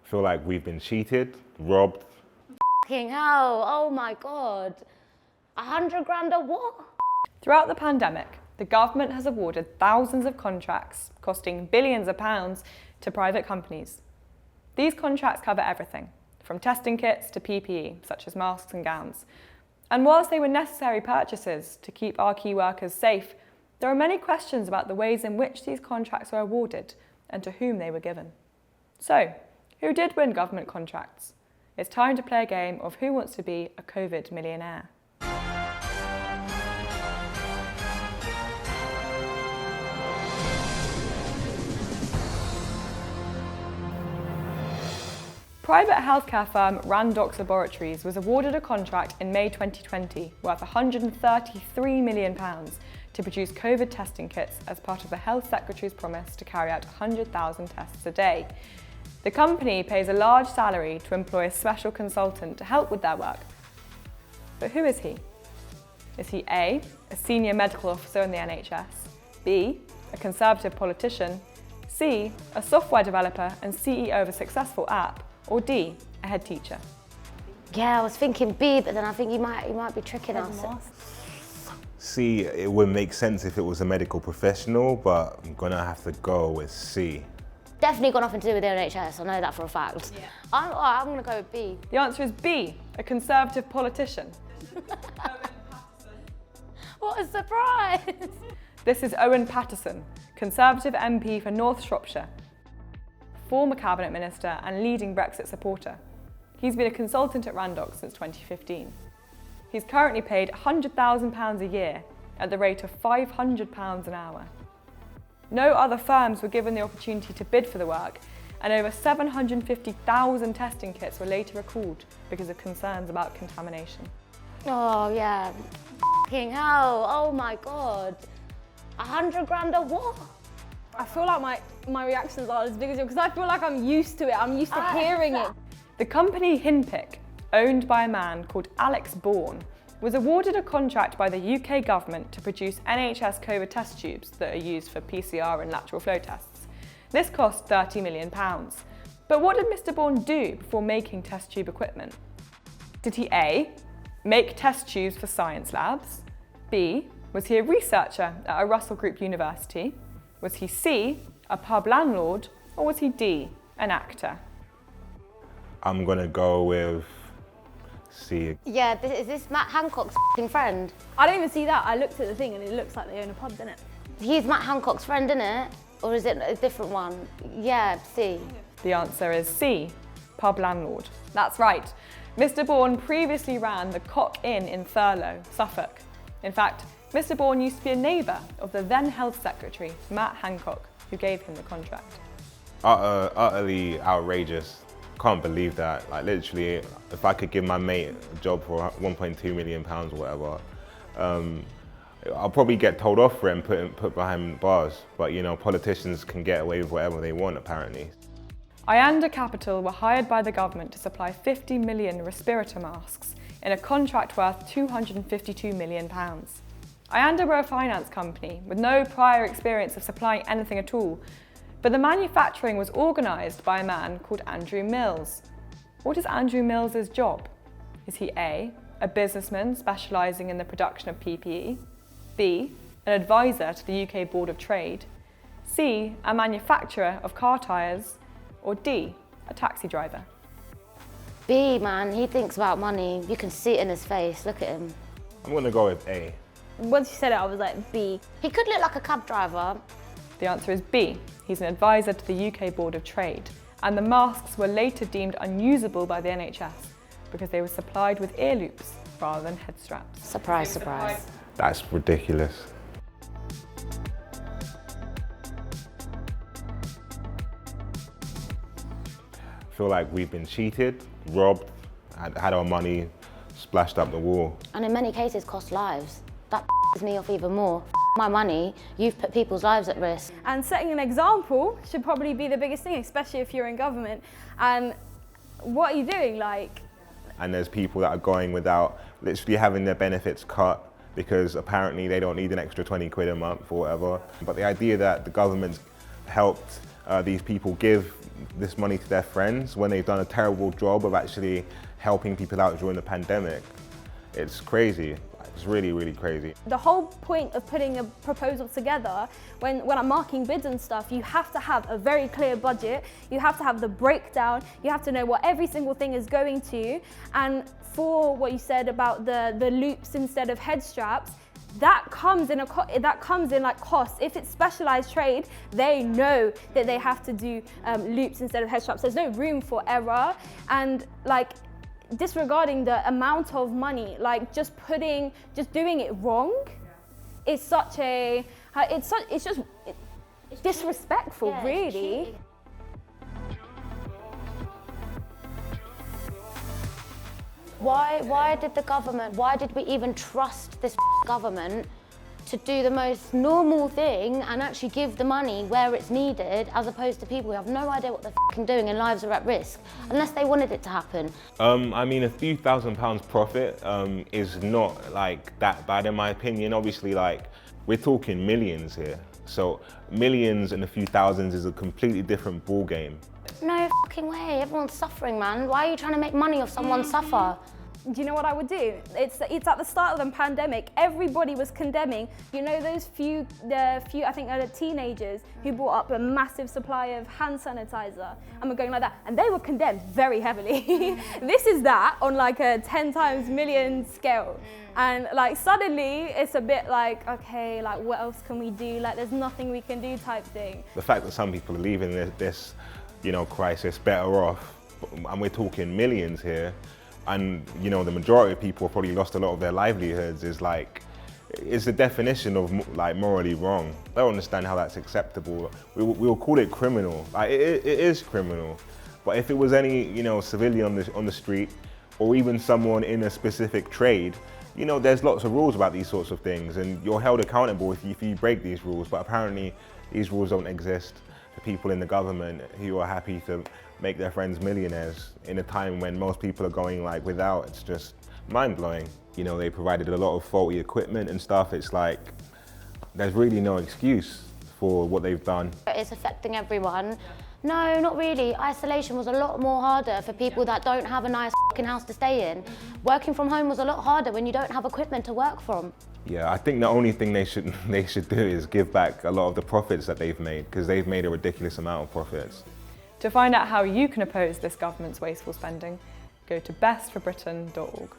Feel like we've been cheated, robbed. Fucking hell, oh my God. 100 grand a what? Throughout the pandemic, the government has awarded thousands of contracts costing billions of pounds to private companies. These contracts cover everything, from testing kits to PPE, such as masks and gowns. And whilst they were necessary purchases to keep our key workers safe, there are many questions about the ways in which these contracts were awarded and to whom they were given. So, who did win government contracts? It's time to play a game of Who Wants to Be a COVID Millionaire? Private healthcare firm Randox Laboratories was awarded a contract in May 2020 worth £133 million to produce COVID testing kits as part of the Health Secretary's promise to carry out 100,000 tests a day. The company pays a large salary to employ a special consultant to help with their work. But who is he? Is he A, a senior medical officer in the NHS, B, a Conservative politician, C, a software developer and CEO of a successful app, or D, a head teacher? Yeah, I was thinking B, but then I think you might be tricking us. C, it would make sense if it was a medical professional, but I'm gonna have to go with C. Definitely got nothing to do with the NHS, I know that for a fact. Yeah. I'm gonna go with B. The answer is B, a Conservative politician. What a surprise! This is Owen Paterson, Conservative MP for North Shropshire, former Cabinet Minister and leading Brexit supporter. He's been a consultant at Randox since 2015. He's currently paid £100,000 a year at the rate of £500 an hour. No other firms were given the opportunity to bid for the work, and over 750,000 testing kits were later recalled because of concerns about contamination. Oh yeah, fucking hell, oh my God. 100 grand a what? I feel like my reactions aren't as big as yours because I feel like I'm used to it. I'm used to hearing it. The company Hinpick, owned by a man called Alex Bourne, was awarded a contract by the UK government to produce NHS COVID test tubes that are used for PCR and lateral flow tests. This cost £30 million. But what did Mr. Bourne do before making test tube equipment? Did he A, make test tubes for science labs? B, was he a researcher at a Russell Group university? Was he C, a pub landlord, or was he D, an actor? I'm gonna go with C. Yeah, is this Matt Hancock's f***ing friend? I don't even see that. I looked at the thing and it looks like they own a pub, doesn't it? He's Matt Hancock's friend, isn't it? Or is it a different one? Yeah, C. The answer is C, pub landlord. That's right. Mr. Bourne previously ran the Cock Inn in Thurlow, Suffolk. In fact, Mr. Bourne used to be a neighbour of the then Health Secretary, Matt Hancock, who gave him the contract. Utterly outrageous. Can't believe that. Like literally, if I could give my mate a job for £1.2 million or whatever, I'll probably get told off for it and put behind bars. But you know, politicians can get away with whatever they want apparently. Ianda Capital were hired by the government to supply 50 million respirator masks in a contract worth £252 million. Ianda were a finance company with no prior experience of supplying anything at all, but the manufacturing was organised by a man called Andrew Mills. What is Andrew Mills's job? Is he A, a businessman specialising in the production of PPE, B, an advisor to the UK Board of Trade, C, a manufacturer of car tyres, or D, a taxi driver? B, man, he thinks about money. You can see it in his face, look at him. I'm gonna go with A. Once you said it, I was like, B. He could look like a cab driver. The answer is B. He's an advisor to the UK Board of Trade, and the masks were later deemed unusable by the NHS because they were supplied with ear loops rather than head straps. Surprise, surprise. That's ridiculous. Feel like we've been cheated, robbed, had our money splashed up the wall. And in many cases cost lives. That pisses me off even more. My money, you've put people's lives at risk. And setting an example should probably be the biggest thing, especially if you're in government. And what are you doing, like? And there's people that are going without literally having their benefits cut because apparently they don't need an extra 20 quid a month or whatever. But the idea that the government's helped these people give this money to their friends when they've done a terrible job of actually helping people out during the pandemic. It's crazy. It's really, really crazy. The whole point of putting a proposal together, when I'm marking bids and stuff, you have to have a very clear budget, you have to have the breakdown, you have to know what every single thing is going to, and for what you said about the loops instead of head straps, that comes in like cost. If it's specialized trade, they know that they have to do loops instead of head straps. There's no room for error, and like disregarding the amount of money, like just doing it wrong, is such a it's disrespectful, Yeah, really. it's cheating. Why did we even trust this government to do the most normal thing and actually give the money where it's needed, as opposed to people who have no idea what they're doing and lives are at risk, unless they wanted it to happen? I mean, a few £1,000s profit is not like that bad in my opinion. Obviously, like, we're talking millions here. So millions and a few thousands is a completely different ball game. No fucking way, everyone's suffering, man. Why are you trying to make money off someone's suffer? Do you know what I would do? It's at the start of the pandemic, everybody was condemning, you know, those few I think teenagers who bought up a massive supply of hand sanitizer and were going like that, and they were condemned very heavily. This is that on like a 10 times million scale. And like suddenly it's a bit like, okay, like what else can we do? Like there's nothing we can do type thing. The fact that some people are leaving this you know, crisis better off, and we're talking millions here, and you know, the majority of people have probably lost a lot of their livelihoods, is like, it's the definition of like morally wrong. I don't understand how that's acceptable. We'll call it criminal. Like it is criminal. But if it was any, you know, civilian on the street, or even someone in a specific trade, you know, there's lots of rules about these sorts of things, and you're held accountable if you break these rules. But apparently, these rules don't exist for people in the government who are happy to make their friends millionaires in a time when most people are going like without. It's just mind-blowing. You know, they provided a lot of faulty equipment and stuff. It's like, there's really no excuse for what they've done. It's affecting everyone. No, not really. Isolation was a lot more harder for people that don't have a nice fucking house to stay in. Working from home was a lot harder when you don't have equipment to work from. Yeah, I think the only thing they should do is give back a lot of the profits that they've made, because they've made a ridiculous amount of profits. To find out how you can oppose this government's wasteful spending, go to bestforbritain.org.